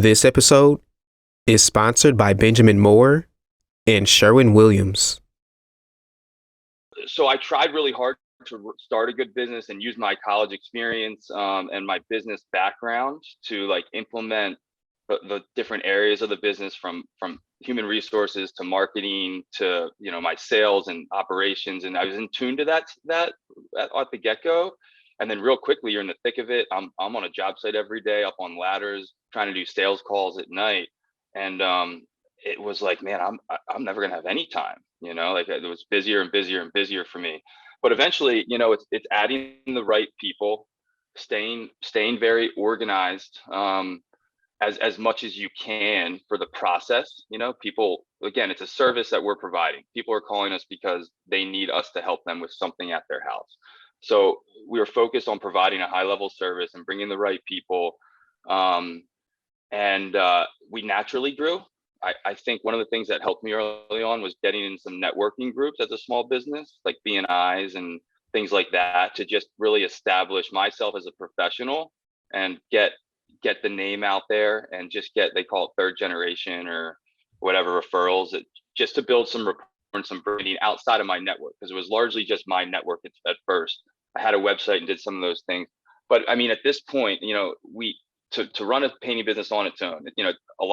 This episode is sponsored by Benjamin Moore and Sherwin Williams. So I tried really hard to start a good business and use my college experience and my business background to implement the different areas of the business from human resources to marketing to my sales and operations, and I was in tune to that at the get-go. And then real quickly, you're in the thick of it. I'm on a job site every day, up on ladders, trying to do sales calls at night. And it was like, man, I'm never gonna have any time. It was busier and busier and busier for me. But eventually, it's adding the right people, staying very organized, as much as you can for the process. People, again, it's a service that we're providing. People are calling us because they need us to help them with something at their house. So we were focused on providing a high level service and bringing the right people. And we naturally grew. I think one of the things that helped me early on was getting in some networking groups as a small business, like BNIs and things like that, to just really establish myself as a professional and get the name out there and just they call it third generation or whatever referrals, just to build some rapport and some branding outside of my network, because it was largely just my network at first. I had a website and did some of those things. But I mean, at this point, to run a painting business on its own,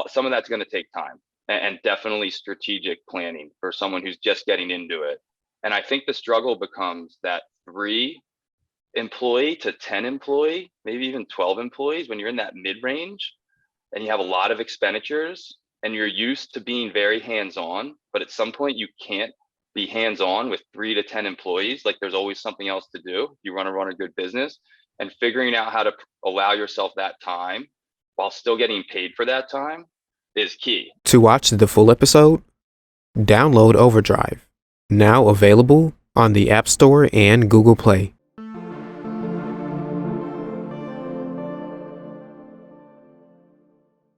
some of that's going to take time and definitely strategic planning for someone who's just getting into it. And I think the struggle becomes that 3 employee to 10 employee, maybe even 12 employees, when you're in that mid-range and you have a lot of expenditures and you're used to being very hands-on, but at some point you can't be hands-on with 3 to 10 employees. Like, there's always something else to do. You want to run a good business, and figuring out how to allow yourself that time while still getting paid for that time is key. To watch the full episode, download Overdrive, now available on the App Store and Google Play.